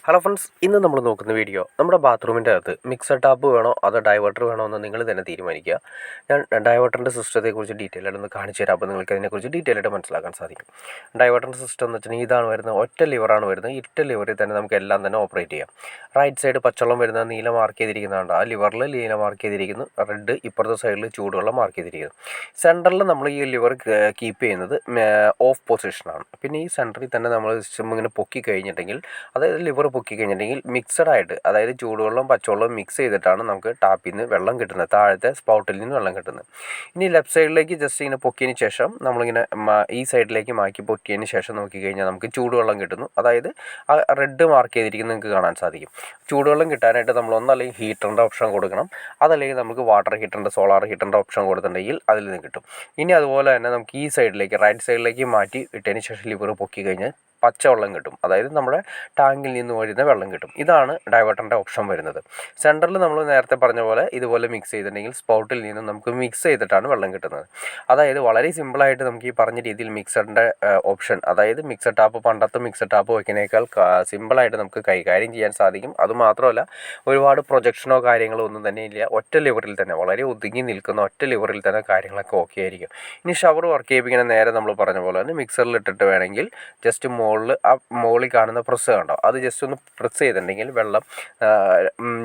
Hello friends, ഇന്ന് നമ്മൾ നോക്കുന്ന വീഡിയോ നമ്മുടെ ബാത്റൂമിൻ്റെ അകത്ത് മിക്സർ ടാപ്പ് വേണോ അതോ ഡൈവേർട്ടർ വേണോ എന്ന് നിങ്ങൾ തന്നെ തീരുമാനിക്കുക. ഞാൻ ഡൈവേർട്ടറിൻ്റെ സിസ്റ്റത്തെക്കുറിച്ച് ഡീറ്റെയിൽ ആയിട്ട് ഒന്ന് കാണിച്ചു തരാം. അപ്പോൾ നിങ്ങൾക്ക് അതിനെക്കുറിച്ച് ഡീറ്റെയിൽ ആയിട്ട് മനസ്സിലാക്കാൻ സാധിക്കും. ഡൈവേർട്ടറിൻ്റെ സിസ്റ്റം എന്ന് വെച്ചിട്ടുണ്ടെങ്കിൽ ഇതാണ് വരുന്നത്. ഒറ്റ ലിവറാണ് വരുന്നത്. ഒറ്റ ലിവറിൽ തന്നെ നമുക്ക് എല്ലാം തന്നെ ഓപ്പറേറ്റ് ചെയ്യാം. റൈറ്റ് സൈഡ് പച്ചവെള്ളം വരുന്നത് നീല മാർക്ക് ചെയ്തിരിക്കുന്നതാണ്. ആ ലിവറിൽ നീല മാർക്ക് ചെയ്തിരിക്കുന്നു. റെഡ് ഇപ്പുറത്തെ സൈഡിൽ ചൂടുവെള്ളം മാർക്ക് ചെയ്തിരിക്കുന്നു. സെൻറ്ററിൽ നമ്മൾ ഈ ലിവർ കീപ്പ് ചെയ്യുന്നത് ഓഫ് പൊസിഷനാണ്. പിന്നെ ഈ സെൻറ്ററിൽ തന്നെ നമ്മൾ സിസ്റ്റം ഇങ്ങനെ പൊക്കി കഴിഞ്ഞിട്ടുണ്ടെങ്കിൽ, അതായത് ലിവർ പൊക്കി കഴിഞ്ഞിട്ടുണ്ടെങ്കിൽ മിക്സഡായിട്ട്, അതായത് ചൂടുവെള്ളം പച്ചവെള്ളം മിക്സ് ചെയ്തിട്ടാണ് നമുക്ക് ടാപ്പിൽ നിന്ന് വെള്ളം കിട്ടുന്നത്, താഴത്തെ സ്പൗട്ടിൽ നിന്ന് വെള്ളം കിട്ടുന്നത്. ഇനി ലെഫ്റ്റ് സൈഡിലേക്ക് ജസ്റ്റ് ഇങ്ങനെ പൊക്കിയതിന് ശേഷം നമ്മളിങ്ങനെ ഈ സൈഡിലേക്ക് മാറ്റി പൊക്കിയതിന് ശേഷം നോക്കിക്കഴിഞ്ഞാൽ നമുക്ക് ചൂടുവെള്ളം കിട്ടുന്നു. അതായത് ആ റെഡ് മാർക്ക് ചെയ്തിരിക്കുന്നത് നിങ്ങൾക്ക് കാണാൻ സാധിക്കും. ചൂടുവെള്ളം കിട്ടാനായിട്ട് നമ്മൾ ഒന്നല്ലെങ്കിൽ ഹീറ്ററിൻ്റെ ഓപ്ഷൻ കൊടുക്കണം, അതല്ലെങ്കിൽ നമുക്ക് വാട്ടർ ഹീറ്ററിൻ്റെ സോളാർ ഹീറ്ററിൻ്റെ ഓപ്ഷൻ കൊടുത്തിട്ടുണ്ടെങ്കിൽ അതിൽ നിന്ന് കിട്ടും. ഇനി അതുപോലെ തന്നെ നമുക്ക് ഈ സൈഡിലേക്ക് റൈറ്റ് സൈഡിലേക്ക് മാറ്റി ഇട്ടതിന് ശേഷം ലിവർ പൊക്കി കഴിഞ്ഞാൽ പച്ചവെള്ളം കിട്ടും, അതായത് നമ്മുടെ ടാങ്കിൽ നിന്ന് വരുന്ന വെള്ളം കിട്ടും. ഇതാണ് ഡൈവേർട്ടറിൻ്റെ ഓപ്ഷൻ വരുന്നത്. സെൻറ്ററിൽ നമ്മൾ നേരത്തെ പറഞ്ഞ പോലെ ഇതുപോലെ മിക്സ് ചെയ്തിട്ടുണ്ടെങ്കിൽ സ്പൗട്ടിൽ നിന്ന് നമുക്ക് മിക്സ് ചെയ്തിട്ടാണ് വെള്ളം കിട്ടുന്നത്. അതായത് വളരെ സിമ്പിളായിട്ട് നമുക്ക് ഈ പറഞ്ഞ രീതിയിൽ മിക്സറിൻ്റെ ഓപ്ഷൻ, അതായത് മിക്സർ ടാപ്പ്, പണ്ടത്തെ മിക്സർ ടാപ്പ് വയ്ക്കുന്നതിനേക്കാൾ സിമ്പിളായിട്ട് നമുക്ക് കൈകാര്യം ചെയ്യാൻ സാധിക്കും. അതുമാത്രമല്ല ഒരുപാട് പ്രൊജക്ഷനോ കാര്യങ്ങളോ ഒന്നും തന്നെ ഇല്ല. ഒറ്റ ലിവറിൽ തന്നെ, വളരെ ഒതുങ്ങി നിൽക്കുന്ന ഒറ്റ ലിവറിൽ തന്നെ കാര്യങ്ങളൊക്കെ ഓക്കെ ആയിരിക്കും. ഇനി ഷവർ വർക്ക് ചെയ്യിപ്പിക്കുന്ന നേരെ നമ്മൾ പറഞ്ഞ പോലെ തന്നെ മിക്സറിൽ ഇട്ടിട്ട് വേണമെങ്കിൽ ജസ്റ്റ് മുകളിൽ കാണുന്ന പ്രസ് കണ്ടോ, അത് ജസ്റ്റ് ഒന്ന് പ്രസ് ചെയ്തിട്ടുണ്ടെങ്കിൽ വെള്ളം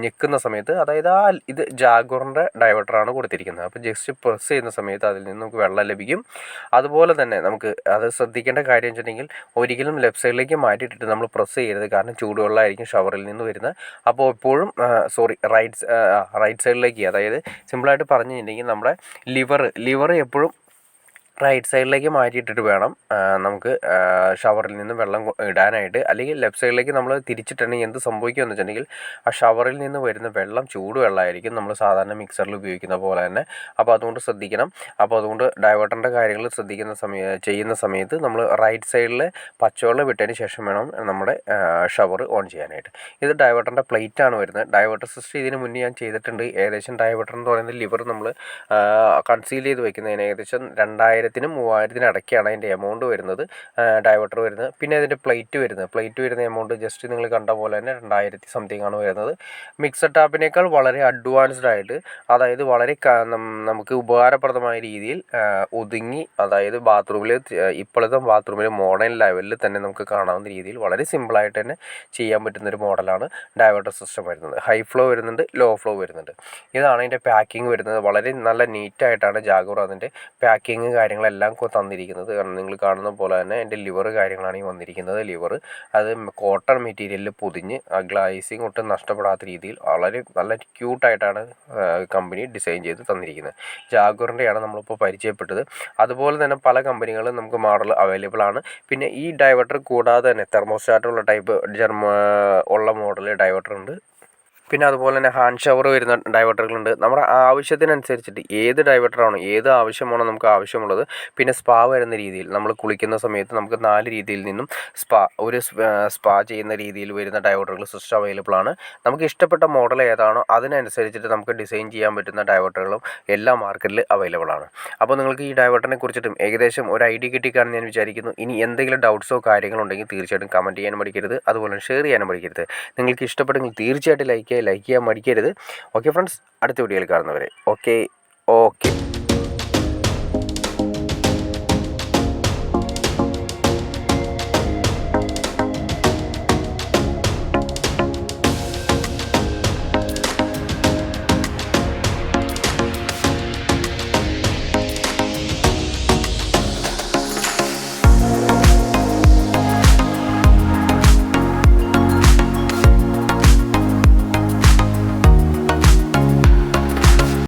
ഞെക്കുന്ന സമയത്ത്, അതായത് ഇത് ജാഗ്വറിൻ്റെ ഡൈവേർട്ടറാണ് കൊടുത്തിരിക്കുന്നത്. അപ്പോൾ ജസ്റ്റ് പ്രസ് ചെയ്യുന്ന സമയത്ത് അതിൽ നിന്ന് നമുക്ക് വെള്ളം ലഭിക്കും. അതുപോലെ തന്നെ നമുക്ക് അത് ശ്രദ്ധിക്കേണ്ട കാര്യം വെച്ചിട്ടുണ്ടെങ്കിൽ ഒരിക്കലും ലെഫ്റ്റ് സൈഡിലേക്ക് മാറ്റിയിട്ടിട്ട് നമ്മൾ പ്രസ് ചെയ്യരുത്, കാരണം ചൂടുവെള്ളമായിരിക്കും ഷവറിൽ നിന്ന് വരുന്നത്. അപ്പോൾ എപ്പോഴും റൈറ്റ് സൈഡിലേക്ക്, അതായത് സിമ്പിളായിട്ട് പറഞ്ഞു കഴിഞ്ഞിട്ടുണ്ടെങ്കിൽ നമ്മുടെ ലിവർ എപ്പോഴും റൈറ്റ് സൈഡിലേക്ക് മാറ്റിയിട്ടിട്ട് വേണം നമുക്ക് ഷവറിൽ നിന്ന് വെള്ളം ഇടാനായിട്ട്. അല്ലെങ്കിൽ ലെഫ്റ്റ് സൈഡിലേക്ക് നമ്മൾ തിരിച്ചിട്ടുണ്ടെങ്കിൽ എന്ത് സംഭവിക്കുമെന്ന് വെച്ചിട്ടുണ്ടെങ്കിൽ ആ ഷവറിൽ നിന്ന് വരുന്ന വെള്ളം ചൂടുവെള്ളമായിരിക്കും, നമ്മൾ സാധാരണ മിക്സറിൽ ഉപയോഗിക്കുന്ന പോലെ തന്നെ. അപ്പോൾ അതുകൊണ്ട് ശ്രദ്ധിക്കണം. അപ്പോൾ അതുകൊണ്ട് ഡൈവേർട്ടറിൻ്റെ കാര്യങ്ങൾ ചെയ്യുന്ന സമയത്ത് നമ്മൾ റൈറ്റ് സൈഡിൽ പച്ചവെള്ളം വിട്ടതിന് ശേഷം വേണം നമ്മുടെ ഷവർ ഓൺ ചെയ്യാനായിട്ട്. ഇത് ഡൈവേർട്ടറിൻ്റെ പ്ലേറ്റ് ആണ് വരുന്നത്. ഡൈവേർട്ടർ സിസ്റ്റം ഇതിന് മുന്നേ ഞാൻ ചെയ്തിട്ടുണ്ട്. ഏകദേശം ഡൈവേർട്ടർ എന്ന് പറയുന്നത് ലിവർ നമ്മൾ കൺസീൽ ചെയ്ത് വെക്കുന്നതിന് ഏകദേശം 2000-3000 ഇടയ്ക്കാണ് അതിൻ്റെ എമൗണ്ട് വരുന്നത്, ഡൈവേർട്ടർ വരുന്നത്. പിന്നെ അതിൻ്റെ പ്ലേറ്റ് വരുന്ന എമൗണ്ട് ജസ്റ്റ് നിങ്ങൾ കണ്ട പോലെ തന്നെ 2000 സംതിങ് ആണ് വരുന്നത്. മിക്സർ ടാപ്പിനേക്കാൾ വളരെ അഡ്വാൻസ്ഡ് ആയിട്ട്, അതായത് വളരെ നമുക്ക് ഉപകാരപ്രദമായ രീതിയിൽ ഒതുങ്ങി, അതായത് ഇപ്പോഴത്തെ ബാത്റൂമിൽ മോഡേൺ ലെവലിൽ തന്നെ നമുക്ക് കാണാവുന്ന രീതിയിൽ വളരെ സിമ്പിളായിട്ട് തന്നെ ചെയ്യാൻ പറ്റുന്നൊരു മോഡലാണ് ഡൈവേർട്ടർ സിസ്റ്റം വരുന്നത്. ഹൈ ഫ്ലോ വരുന്നുണ്ട്, ലോ ഫ്ലോ വരുന്നുണ്ട്. ഇതാണ് അതിൻ്റെ പാക്കിംഗ് വരുന്നത്. വളരെ നല്ല നീറ്റായിട്ടാണ് ജാഗ്വർ അതിൻ്റെ പാക്കിങ് കാര്യങ്ങളെല്ലാം തന്നിരിക്കുന്നത്. കാരണം നിങ്ങൾ കാണുന്ന പോലെ തന്നെ എൻ്റെ ലിവർ കാര്യങ്ങളാണ് ഈ വന്നിരിക്കുന്നത്. ലിവർ അത് കോട്ടൺ മെറ്റീരിയലിൽ പൊതിഞ്ഞ് ഗ്ലേസിങ് ഒട്ടും നഷ്ടപ്പെടാത്ത രീതിയിൽ വളരെ നല്ല ക്യൂട്ടായിട്ടാണ് കമ്പനി ഡിസൈൻ ചെയ്ത് തന്നിരിക്കുന്നത്. ജാഗ്വറിൻ്റെയാണ് നമ്മളിപ്പോൾ പരിചയപ്പെട്ടത്. അതുപോലെ തന്നെ പല കമ്പനികളും നമുക്ക് മോഡൽ അവൈലബിൾ ആണ്. പിന്നെ ഈ ഡൈവേർട്ടർ കൂടാതെ തന്നെ തെർമോസ്റ്റാറ്റുള്ള ടൈപ്പ് ഉള്ള മോഡൽ ഡൈവേർട്ടർ ഉണ്ട്. പിന്നെ അതുപോലെ തന്നെ ഹാൻഡ് ഷവർ വരുന്ന ഡൈവേർട്ടറുകളുണ്ട്. നമ്മുടെ ആവശ്യത്തിനനുസരിച്ചിട്ട് ഏത് ഡൈവേർട്ടറാണോ, ഏത് ആവശ്യമാണോ നമുക്ക് ആവശ്യമുള്ളത്. പിന്നെ സ്പാ വരുന്ന രീതിയിൽ നമ്മൾ കുളിക്കുന്ന സമയത്ത് നമുക്ക് 4 രീതിയിൽ നിന്നും സ്പാ ചെയ്യുന്ന രീതിയിൽ വരുന്ന ഡൈവേർട്ടറുകൾ സിസ്റ്റം അവൈലബിൾ ആണ്. നമുക്ക് ഇഷ്ടപ്പെട്ട മോഡൽ ഏതാണോ അതിനനുസരിച്ചിട്ട് നമുക്ക് ഡിസൈൻ ചെയ്യാൻ പറ്റുന്ന ഡൈവേർട്ടറുകളും എല്ലാ മാർക്കറ്റിൽ അവൈലബിൾ ആണ്. അപ്പോൾ നിങ്ങൾക്ക് ഈ ഡൈവേർട്ടറിനെ കുറിച്ചിട്ടും ഏകദേശം ഒരു ഐഡിയ കിട്ടിക്കാണെന്ന് ഞാൻ വിചാരിക്കുന്നു. ഇനി എന്തെങ്കിലും ഡൗട്ട്സോ കാര്യങ്ങളോ ഉണ്ടെങ്കിൽ തീർച്ചയായിട്ടും കമൻറ്റ് ചെയ്യാനും മടിക്കരുത്. അതുപോലെ ഷെയർ ചെയ്യാനും മടിക്കരുത്. നിങ്ങൾക്ക് ഇഷ്ടപ്പെട്ടെങ്കിൽ തീർച്ചയായിട്ടും ലൈക്ക് ചെയ്യാൻ മടിക്കരുത്. ഓക്കെ ഫ്രണ്ട്സ്, അടുത്ത വീഡിയോയിൽ കാണുന്നവരെ ഓക്കെ.